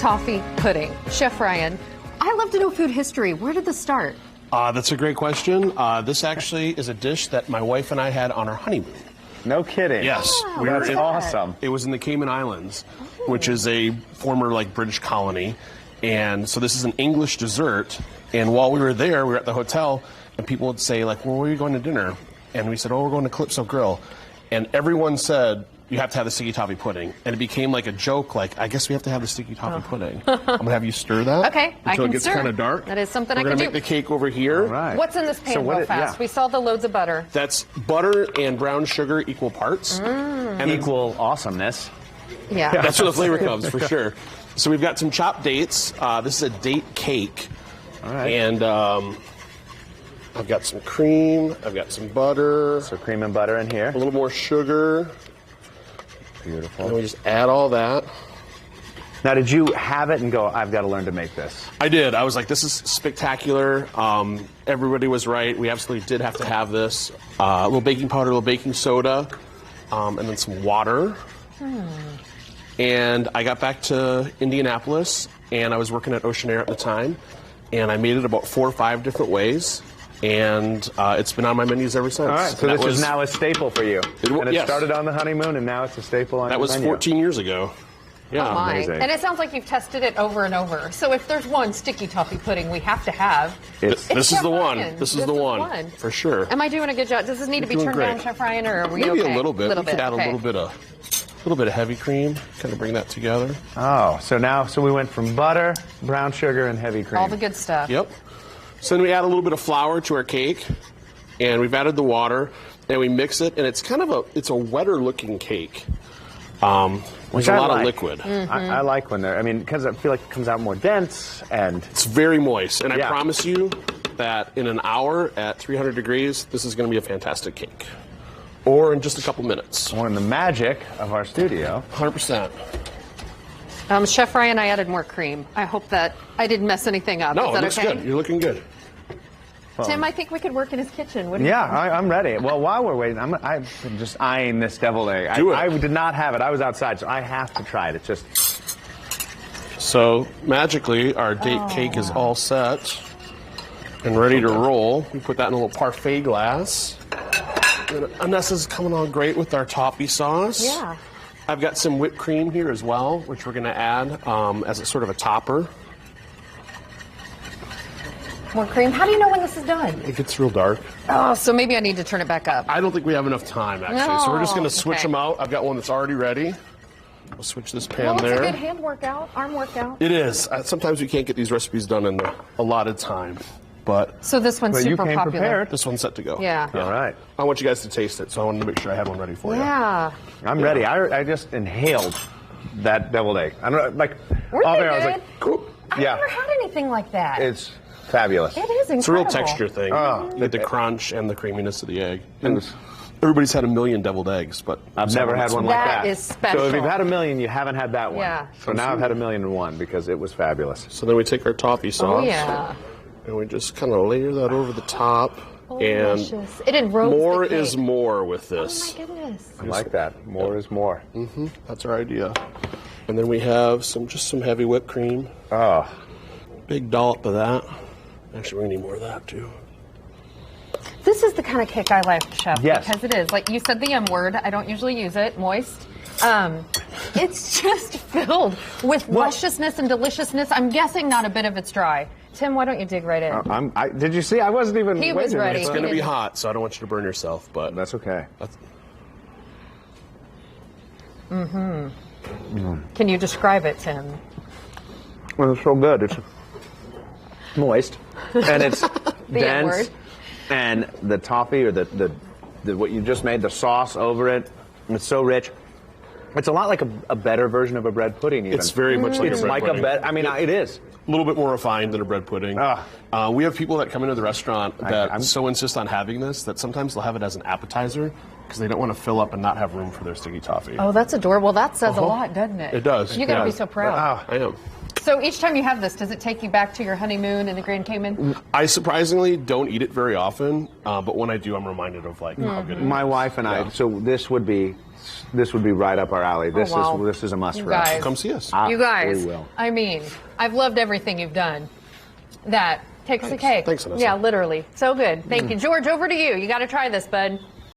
toffee pudding. Chef Ryan, I love to know food history. Where did this start? That's a great question. This actually is a dish that my wife and I had on our honeymoon. No kidding. Yes. Wow, That's awesome. It was in the Cayman Islands, which is a former British colony. And so this is an English dessert. And while we were there, we were at the hotel, and people would say, well, where are you going to dinner? And we said, we're going to Calypso Grill. And everyone said, you have to have the sticky toffee pudding. And it became a joke, I guess we have to have the sticky toffee pudding. I'm going to have you stir that. Okay, I can until it gets kind of dark. That is something I can do. We're going to make the cake over here. All right. What's in this pan real fast? Yeah. We saw the loads of butter. That's butter and brown sugar equal parts. And equal awesomeness. Yeah. That's where the flavor comes, for sure. So we've got some chopped dates. This is a date cake. All right. And I've got some cream. I've got some butter. So cream and butter in here. A little more sugar. Beautiful. And we just add all that. Now, did you have it and go, I've got to learn to make this? I did. I was like, this is spectacular. Everybody was right. We absolutely did have to have this. A little baking powder, a little baking soda, and then some water. And I got back to Indianapolis, and I was working at Ocean Air at the time, and I made it about 4 or 5 different ways, and it's been on my menus ever since. All right, so this is now a staple for you. And it yes. started on the honeymoon, and now it's a staple on That your was menu. 14 years ago. Yeah. Oh my. Amazing. And it sounds like you've tested it over and over. So if there's one sticky toffee pudding we have to have, This is Chef the one. Ryan. This is the one. For sure. Am I doing a good job? Does this need to be You're turned doing down, great. Chef Ryan, or are we Maybe okay? a little bit. We could add okay. a little bit of heavy cream, kind of bring that together. Oh, so we went from butter, brown sugar, and heavy cream. All the good stuff. Yep. So then we add a little bit of flour to our cake, and we've added the water, and we mix it, and it's kind of it's a wetter looking cake. There's a lot of liquid. I like when because I feel like it comes out more dense, and It's very moist, and I Yeah. promise you that in an hour at 300 degrees, this is going to be a fantastic cake. Or in just a couple minutes. one of the magic of our studio. 100%. Chef Ryan, I added more cream. I hope that I didn't mess anything up. No, Is that it looks okay? good. You're looking good. Tim, I think we could work in his kitchen. What do you Yeah, think? I'm ready. Well, while we're waiting, I'm just eyeing this deviled egg. Do it. I did not have it. I was outside, so I have to try it. It's just So magically, our date cake is all set and ready to roll. We put that in a little parfait glass. And Anessa's coming on great with our toffee sauce. Yeah. I've got some whipped cream here as well, which we're going to add as a sort of a topper. More cream. How do you know when this is done? It gets real dark. Oh, so maybe I need to turn it back up. I don't think we have enough time, actually. No. So we're just going to switch Okay. them out. I've got one that's already ready. We'll switch this pan Well, it's there. a good hand workout, arm workout. It is. Sometimes we can't get these recipes done in the allotted time, but So this one's Well, you super came popular. prepared. this one's set to go. Yeah. all right. I want you guys to taste it, so I wanted to make sure I had one ready for you. Yeah. I'm ready. I just inhaled that deviled egg. I don't know, Weren't off they air, I was good? like, cool. I've Yeah, never had anything like that. it's fabulous. It is incredible. It's a real texture thing. Oh. Like the crunch and the creaminess of the egg. It And was- everybody's had a million deviled eggs, but I've never had one like That that. is special. So if you've had a million, you haven't had that one. Yeah. So now I've had a million and one because it was fabulous. So then we take our toffee sauce. Oh, yeah. And we just kind of layer that over the top. Oh, and delicious. It enrobes more the is cake. more with Oh, this. my goodness. I like that. More is more. That's our idea. And then we have some heavy whipped cream. Oh, Big dollop of that. Actually, we need more of that too. This is the kind of cake I like, Chef. Yes. Because it is. Like you said the M word. I don't usually use it. Moist. It's just filled with lusciousness and deliciousness. I'm guessing not a bit of it's dry. Tim, why don't you dig right in? did you see? I wasn't even He was waiting. ready. It's He going to be didn't- hot, so I don't want you to burn yourself, but That's okay. Can you describe it, Tim? Well, it's so good. It's moist, and it's dense, N-word. and the toffee or the what you just made, the sauce over it, it's so rich. It's a lot like a better version of a bread pudding. Even. it's very much like It's a bread like pudding. a bed. I mean, it is. A little bit more refined than a bread pudding. We have people that come into the restaurant that so insist on having this that sometimes they'll have it as an appetizer because they don't want to fill up and not have room for their sticky toffee. Oh, that's adorable. That says a lot, doesn't it? It does. You got to Yeah. be so proud. I am. So each time you have this, does it take you back to your honeymoon in the Grand Cayman? I surprisingly don't eat it very often, but when I do, I'm reminded of like how good it is. My wife and I. So this would be right up our alley. This is a must You for guys. us. Come see us. You guys, We will. I mean, I've loved everything you've done. That takes the cake. Thanks, Vanessa. Yeah, literally. So good. Thank you. George, over to you. You got to try this, bud.